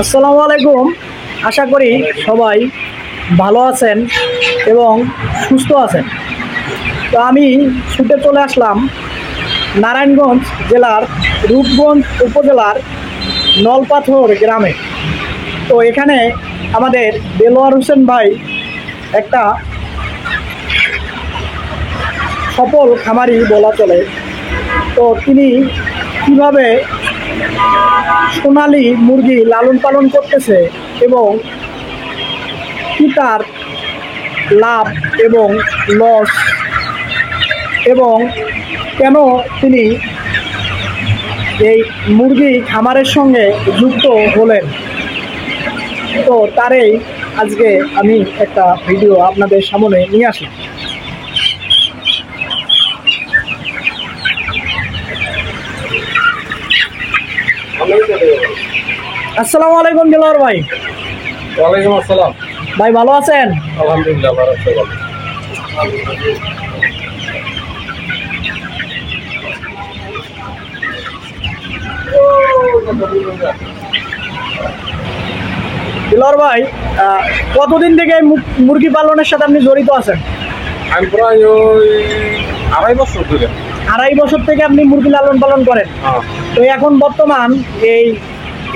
আসসালামু আলাইকুম। আশা করি সবাই ভালো আছেন এবং সুস্থ আছেন। তো আমি ছুটে চলে আসলাম নারায়ণগঞ্জ জেলার রূপগঞ্জ উপজেলার নলপাথর গ্রামে। তো এখানে আমাদের দেলোয়ার হোসেন ভাই একটা সফল খামারি বলা চলে। তো তিনি কিভাবে সোনালী মুরগি লালন পালন করতেছে এবং কি তার লাভ এবং লস এবং কেন তিনি এই মুরগি খামারের সঙ্গে যুক্ত হলেন, তো তারই আজকে আমি একটা ভিডিও আপনাদের সামনে নিয়ে আসলাম। আসসালামু আলাইকুম দেলোয়ার ভাই। ওয়ালাইকুম আসসালাম। ভাই ভালো আছেন? আলহামদুলিল্লাহ ভালো আছি। দেলোয়ার ভাই, কতদিন থেকে মুরগি পালনের সাথে আপনি জড়িত আছেন? আমি প্রায় ওই 2.5 বছর ধরে। 2.5 বছর থেকে আপনি মুরগি লালন পালন করেন। তো এখন বর্তমান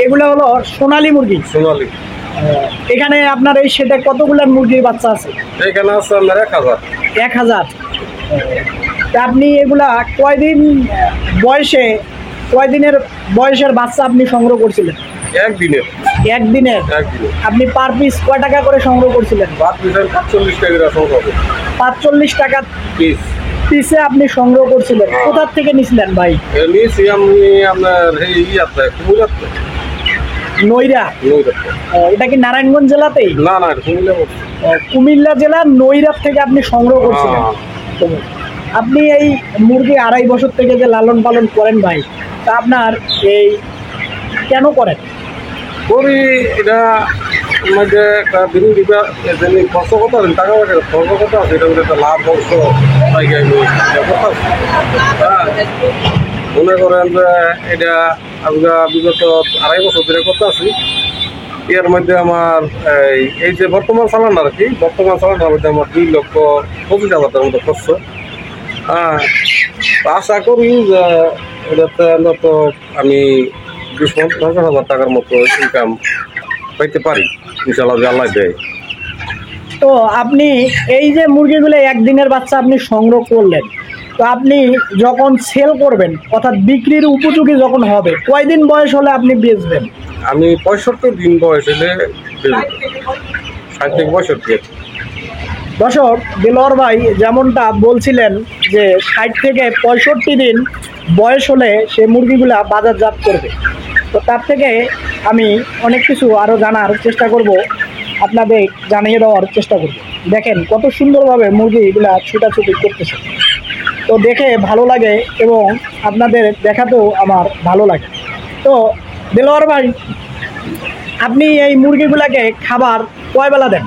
এগুলো হলো সোনালী মুরগি। সোনালী এখানে আপনার এই সেটে কতগুলো মুরগির বাচ্চা আছে? এখানে আছে আপনার 1000। 1000। তা আপনি এগুলা কয়দিনের বয়সের বাচ্চা আপনি সংগ্রহ করছিলেন? একদিনের। আপনি পার পিস কয় টাকা করে সংগ্রহ করছিলেন? পার পিস 45 টাকা সংগ্রহ। 45 টাকা পিস পিসে আপনি সংগ্রহ করছিলেন। কোথা থেকে নিছিলেন ভাই? নিয়েছি আমি আপনার এই কুমিল্লাতে। নইরা? এটা কি নারায়ণগঞ্জ জেলাতেই? না না, কুমিল্লা। কুমিল্লা জেলার নইরা থেকে আপনি সংগ্রহ করছিলেন। আপনি এই মুরগি 2.5 বছর থেকে যে লালন পালন করেন ভাই, তা আপনার এই কেন করেন? করি এটা মধ্যে একটা বিরোধী খরচ কত আছে, টাকা খরচ কত আছে, এটা একটা লাভ অংশ পাইকে আমি মনে করেন যে এটা আমরা বিগত 2.5 বছর ধরে করতে আছি। এর মধ্যে আমার এই যে বর্তমান চালান আর কি, বর্তমান চালানোর মধ্যে আমার 2,25,000 টাকার মতো খরচ। আশা করি যে এটাতে অন্তত আমি 20-50,000 টাকার মতো ইনকাম পাইতে পারি ইনশাআল্লাহ, যে আল্লাহ দেয়। তো আপনি এই যে মুরগিগুলো একদিনের বাচ্চা আপনি সংগ্রহ করলেন, তো আপনি যখন সেল করবেন অর্থাৎ বিক্রির উপযোগী যখন হবে, কয়দিন বয়স হলে আপনি বেচবেন? আমি 65 দিন বয়স হলে 60 থেকে 65। দর্শক, দেলোয়ার ভাই যেমনটা বলছিলেন যে 60 থেকে 65 দিন বয়স হলে সে মুরগিগুলা বাজারজাত করবে। তো তার থেকে আমি অনেক কিছু আরও জানার চেষ্টা করব, আপনাদের জানিয়ে দেওয়ার চেষ্টা করব। দেখেন কত সুন্দরভাবে মুরগিগুলা ছুটাছুটি করতেছে, তো দেখে ভালো লাগে এবং আপনাদের দেখাতেও আমার ভালো লাগে। তো দেলোয়ার ভাই, আপনি এই মুরগিগুলাকে খাবার কয় বেলা দেন?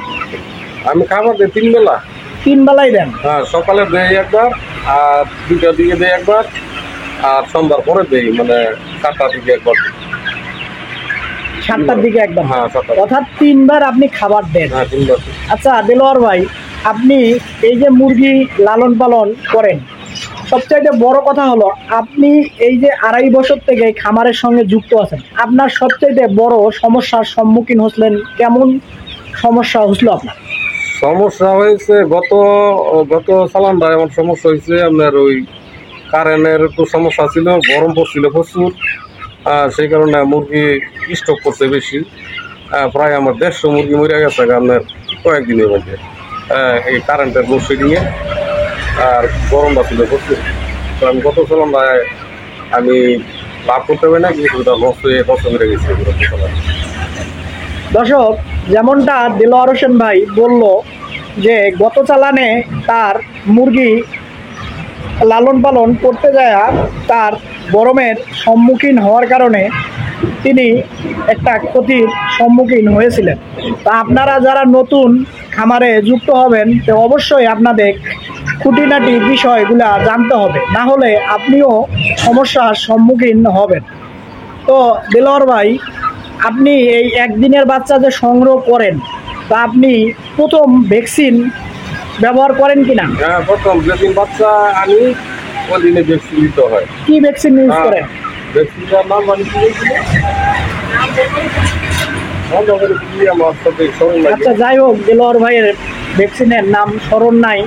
আমি খাবার দিই 3 বেলা। 3 বেলাই দেন? হ্যাঁ, সকালে দেই একবার, আর 2টার দিকে দেই একবার, আর সন্ধ্যার পরে দেই, মানে 7টার দিকে একবার। 7টার দিকে একবার? হ্যাঁ, 7টা। অর্থাৎ 3 বার আপনি খাবার দেন। হ্যাঁ, 3 বার। আচ্ছা দেলোয়ার ভাই, আপনি এই যে মুরগি লালন পালন করেন, সবচাইতে বড় কথা হলো আপনি এই যে 2.5 বছর থেকে খামারের সঙ্গে যুক্ত আছেন, আপনার সবচাইতে বড় সমস্যার সম্মুখীন হচ্ছেন, কেমন সমস্যা হচ্ছিল আপনার? সমস্যা হয়েছে গত চালানটা এমন সমস্যা হয়েছে আপনার ওই কারেন্টের একটু সমস্যা ছিল, গরম পড়ছিল প্রচুর। সেই কারণে মুরগি স্টক করছে বেশি। প্রায় আমার 150 মুরগি মরে গেছে আপনার কয়েকদিনের মধ্যে, এই কারেন্টের লোডশেডিংয়ে। আর গরমটা ছিল প্রচুর। তো আমি গত চালানটা আমি লাভ করতে পারি না, কিন্তু লস হয়ে মেরে গেছি। দর্শক, যেমনটা দেলোয়ার হোসেন ভাই বলল যে গত চালানে তার মুরগি লালন পালন করতে যায় তার গরমের সম্মুখীন হওয়ার কারণে তিনি একটা ক্ষতির সম্মুখীন হয়েছিলেন। তা আপনারা যারা নতুন খামারে যুক্ত হবেন, তো অবশ্যই আপনাদের খুঁটিনাটি বিষয়গুলা জানতে হবে, না হলে আপনিও সমস্যার সম্মুখীন হবেন। তো দেলোয়ার ভাই, আপনি এই একদিনের বাচ্চা যে সংগ্রহ করেন, তা আপনি প্রথম ভ্যাকসিন ব্যবহার করেন কিনা? হ্যাঁ, প্রথম যেদিন বাচ্চা আনি ওই দিনে ভ্যাকসিন দিতে হয়। কি ভ্যাকসিন ইউজ করেন? ভ্যাকসিনটার নাম মানে কি বলছিল? আমার সাথে স্মরণ নাই। আচ্ছা, যাই হোক, দেলোয়ার ভাইয়ের ভ্যাকসিনের নাম স্মরণ নাই।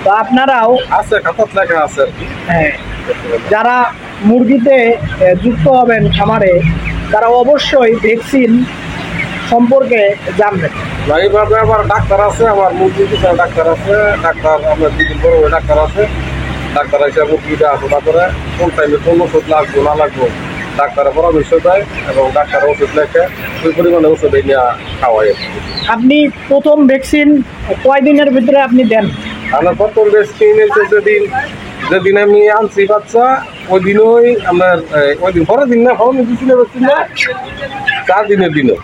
তো আপনারাও আছে, খাতাত লেখা আছে আর কি। হ্যাঁ, যারা মুরগিতে যুক্ত হবেন খামারে, তারা অবশ্যই ভ্যাকসিন সম্পর্কে জানবেন। না, এইভাবে আবার ডাক্তার আছে, আমার মুরগির পিছনে ডাক্তার আছে, ডাক্তার আপনার দুদিন বড় ডাক্তার আছে, ডাক্তার এসে মুরগিটা আলোচনা করে কোন টাইমে কোন ওষুধ লাগবো না লাগবো ডাক্তারের পরামর্শ দেয় এবং ডাক্তার ওষুধ লেখে ওই পরিমাণে ওষুধ নিয়ে খাওয়াই। আপনি প্রথম ভ্যাকসিন কয় দিনের ভিতরে আপনি দেন? আমার প্রথম ভ্যাকসিন যেদিন আমি আনছি বাচ্চা ওই দিনই আপনার ওই দিন পরের দিন না দিচ্ছি না ভ্যাকসিন না 4 দিনের দিনও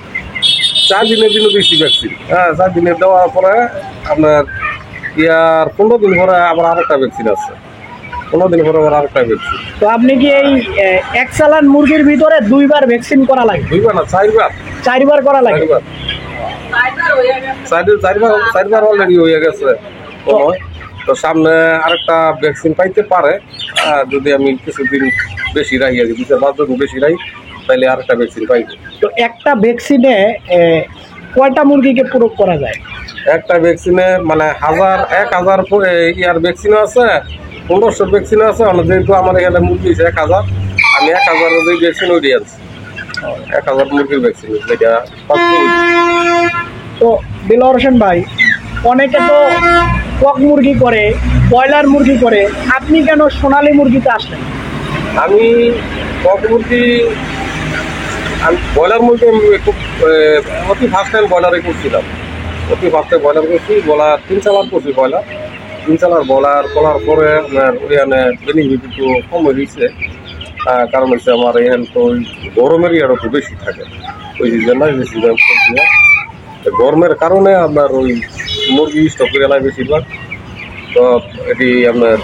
4 দিনের দিনও দিচ্ছি ভ্যাকসিন। হ্যাঁ, 4 দিনের দেওয়ার পরে আপনার ইয়ার 15 দিন পরে আবার আরেকটা ভ্যাকসিন আছে, 15 দিন পরে আবার আরেকটা ভ্যাকসিন। তো আপনি কি এই এক চালান মুরগির ভিতরে 2বার ভ্যাকসিন করা লাগে? 2বার না 4বার। 4বার করা লাগে? 4বার অলরেডি হয়ে গেছে। তো সামনে আরেকটা ভ্যাকসিন পাইতে পারে যদি আমি কিছুদিন বেশি রাখি আর কি, 2-5 দিন বেশি রাখি তাহলে আরেকটা ভ্যাকসিন পাইব। তো একটা ভ্যাকসিনে কয়টা মুরগিকে প্রয়োগ করা যায়? একটা ভ্যাকসিনে মানে 1000 ইয়ার ভ্যাকসিনও আছে, 1500 ভ্যাকসিনও আছে। যেহেতু আমার এখানে মুরগি হয়েছে 1000, আমি 1000 যে ভ্যাকসিন ওই দিয়ে আনছি, 1000 মুরগির ভ্যাকসিন যেটা। তো দিলওয়ার হোসেন ভাই, অনেকে তো কক মুরগি করে, ব্রয়লার মুরগি করে, আপনি কেন সোনালী মুরগিতে আসলেন? আমি কক মুরগি, আমি ব্রয়লার মুরগি খুব অতি ফার্স্ট টাইম ব্রয়লারে করছিলাম। অতি ফার্স্টে ব্রয়লার করছি, ব্রয়লার 3 চালার করছি। ব্রয়লার 3 চালার ব্রয়লার করার পরে আপনার ওইখানে বেনিফিট একটু কম হয়ে গেছে। কারণ হচ্ছে আমার এখানে তো ওই গরমের ইয়ারও একটু বেশি থাকে, ওই সিজনটাই বেশি গরমের কারণে আপনার ওই মুরগি স্টক করে এলাকায় বেশিরভাগ। তো এটি আপনার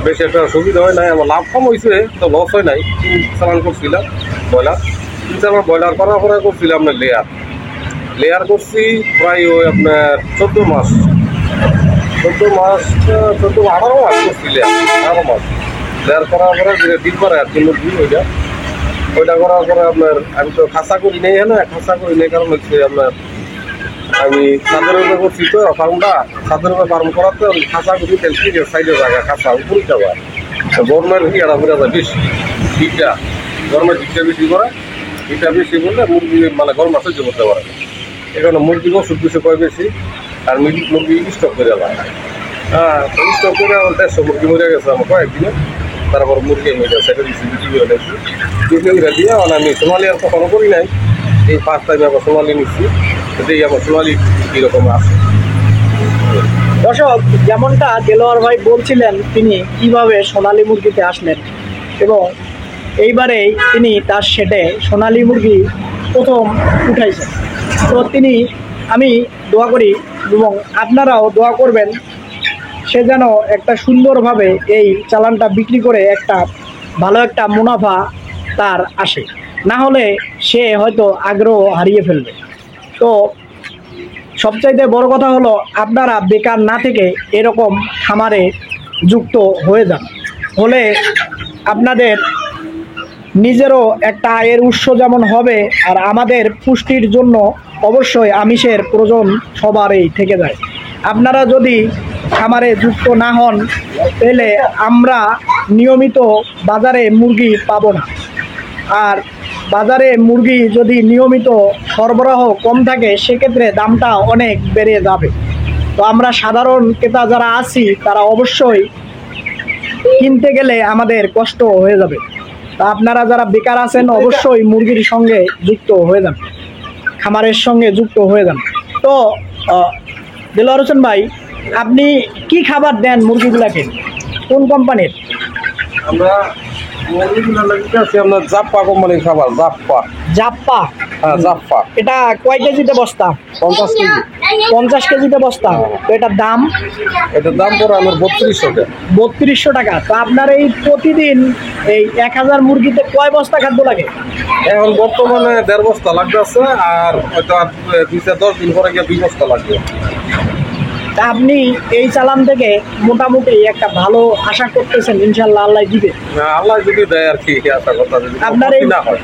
বেশি একটা সুবিধা হয় নাই, আমার লাভ কম হয়েছে, তো লস হয় নাই। 3 চালান করছিলাম ব্রয়লার, 3 চালান ব্রয়লার করার পরে করছিলাম আপনার লেয়ার করছি প্রায় ওই আপনার 14 মাস 18 মাস করছি লেয়ার। 18 মাস লেয়ার করার পরে দিন পরে আর কি মুরগি ওইটা করার পরে আপনার আমি তো খাসা করি নেই, হ্যাঁ খাসা করি নেই, কারণ হচ্ছে আপনার আমি ছাদের উপরে করছি তো ফার্মটা, ছাদের উপরে ফার্ম করাতে খাসা করি সাইডে জায়গা খাসা উপরে যাওয়া। গরমের ইয়ারা বোঝা যায় বেশি, শীতটা গরমের শীতটা বেশি করে, শীতটা বেশি বললে মুরগি মানে গরম সহ্য করতে পারে। এখানে মুরগির ওষুধ বেশি কয় বেশি, আর মুরগি স্টক করে যায়। হ্যাঁ, স্টক করে 150 মুরগি মরে গেছে আমার কয়েকদিনে। তারপর মুরগি মেরে সেটা দিচ্ছি, বিক্রি করে দিচ্ছি, দিয়ে আমি সোনালি আর কখনো করি নাই। এই ফার্স্ট টাইমে আবার সোনালি নিচ্ছি, এটাই আমার সোনালি কীরকম আছে। দর্শক, যেমনটা দেলোয়ার ভাই বলছিলেন তিনি কিভাবে সোনালী মুরগিতে আসলেন এবং এইবারেই তিনি তার শেডে সোনালী মুরগি প্রথম উঠাইছেন। তো আমি দোয়া করি এবং আপনারাও দোয়া করবেন সে যেন একটা সুন্দরভাবে এই চালানটা বিক্রি করে একটা ভালো একটা মুনাফা তার আসে, না হলে সে হয়তো আগ্রহ হারিয়ে ফেলবে। তো সবচাইতে বড় কথা হলো আপনারা বেকার না থেকে এরকম খামারে যুক্ত হয়ে যান, হলে আপনাদের নিজেরও একটা আয়ের উৎস যেমন হবে, আর আমাদের পুষ্টির জন্য অবশ্যই আমিষের প্রয়োজন সবারই থেকে যায়। আপনারা যদি খামারে যুক্ত না হন তাহলে আমরা নিয়মিত বাজারে মুরগি পাবো না, আর বাজারে মুরগি যদি নিয়মিত সরবরাহ কম থাকে সেক্ষেত্রে দামটা অনেক বেড়ে যাবে। তো আমরা সাধারণ ক্রেতা যারা আছি তারা অবশ্যই কিনতে গেলে আমাদের কষ্ট হয়ে যাবে। তা আপনারা যারা বেকার আছেন অবশ্যই মুরগির সঙ্গে যুক্ত হয়ে যান, খামারের সঙ্গে যুক্ত হয়ে যান। তো দেলোয়ার হোসেন ভাই, আপনি কি খাবার দেন মুরগিগুলাকে, কোন কোম্পানির? আমরা মুরগিগুলো লাগিতে আছে আপনার জাপ্পা কোম্পানির খাবার, জাপ্পা। জাপ্পা, হ্যাঁ, জাপ্পা। এটা কয় কেজিতে বস্তা? 50 কেজি। 50 কেজিতে বস্তা। তো এটার দাম? এটার দাম পড়ে আমার 3200 টাকা। 3200 টাকা। তো আপনার এই প্রতিদিন এই 1000 মুরগিতে কয় বস্তা খাদ্য লাগে? এখন বর্তমানে 1.5 বস্তা লাগতেছে, আর হয়তো আর 2-10 দিন পরে গিয়ে 2 বস্তা লাগবে। তা আপনি এই চালান থেকে মোটামুটি একটা ভালো আশা করতেছেন ইনশাল্লাহ আল্লাহ দিবে? আল্লাহ যদি দেয় আর কি, আশা কথা যদি আপনার এই না হয়।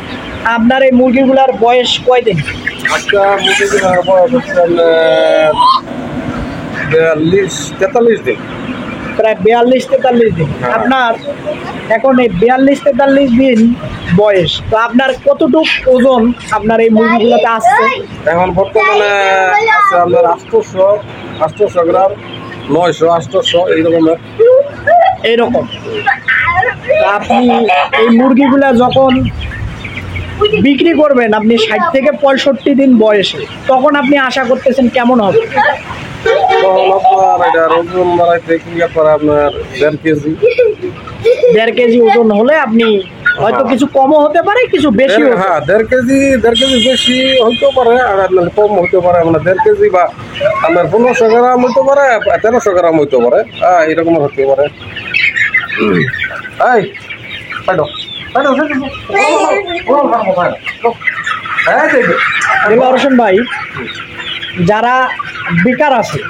আপনার এই মুরগিগুলার বয়স কয়দিন? আজকে মুরগিগুলোর বয়স হচ্ছে 42-43 দিন। প্রায় 42-43 দিন। হ্যাঁ। আপনার এখন এই 42-43 দিন বয়স, তো আপনার কতটুক ওজন আপনার এই মুরগিগুলোতে আসছে? এখন বর্তমানে আছে আপনার 800 গ্রাম, 900-800 এইরকমের। এইরকম। তা আপনি এই মুরগিগুলা যখন বিক্রি করবেন আপনি 60 থেকে 65 দিন বয়সে, তখন আপনি আশা করতেছেন কেমন হবে? তখন আপনার এটার ওজন বাড়াইতে ক্রিয়া করে আপনার 1.5 কেজি। 1.5 কেজি ওজন হলে আপনি হয়তো কিছু কমও হতে পারে, কিছু বেশি। হ্যাঁ, 1.5 কেজি বেশি হইতে পারে, আর আপনার কম হইতে পারে। আপনার 1.5 কেজি বা আপনার 1500 গ্রাম হইতে পারে, 1300 গ্রাম হইতে পারে। হ্যাঁ, এরকম হতে পারে। এই পাইডো পাইডো দেলোয়ার হোসেন ভাই, যারা বেকার আছে,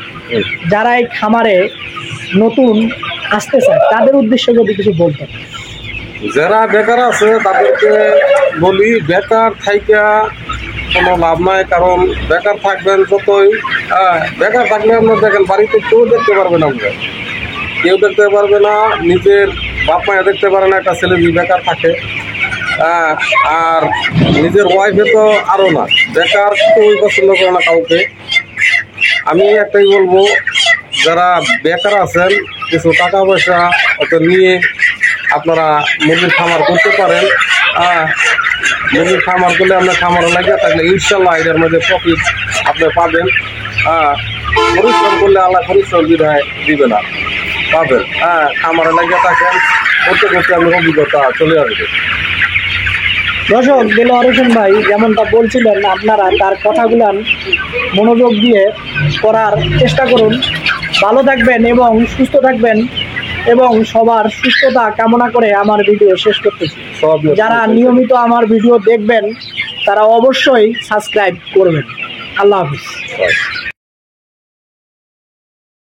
যারা এই খামারে নতুন আসতে চায়, তাদের উদ্দেশ্যে যদি কিছু বলতেন। যারা বেকার আছে তাদেরকে বলি, বেকার থাইকা কোনো লাভ নাই। কারণ বেকার থাকবেন যতই, বেকার থাকলে আপনার দেখেন বাড়িতে কেউ দেখতে পারবেন, আপনার কেউ দেখতে পারবে না, নিজের বাপ মায়া দেখতে পারে না একটা ছেলে যদি বেকার থাকে। আর নিজের ওয়াইফে তো আরও না, বেকার কেউই পছন্দ করে না কাউকে। আমি একটাই বলবো, যারা বেকার আছেন কিছু টাকা পয়সা অত নিয়ে আপনারা মুরগির খামার করতে পারেন। মুরগির খামার করলে আপনার খামারে লাগিয়ে থাকলে ইনশাল্লাহ এটার মধ্যে প্রফিট আপনি পাবেন। পরিশ্রম করলে আল্লাহ পরিশ্রম দিবে না, পাবেন। খামারে লাগিয়ে থাকেন, করতে করতে আপনার অভিজ্ঞতা চলে আসবে। দর্শক, দেলোয়ার হোসেন ভাই যেমনটা বলছিলেন, আপনারা তার কথাগুলো মনোযোগ দিয়ে করার চেষ্টা করুন। ভালো থাকবেন এবং সুস্থ থাকবেন, এবং সবার সুস্থতা কামনা করে আমার ভিডিও শেষ করতেছি। যারা নিয়মিত আমার ভিডিও দেখবেন তারা অবশ্যই সাবস্ক্রাইব করবেন। আল্লাহ হাফিজ।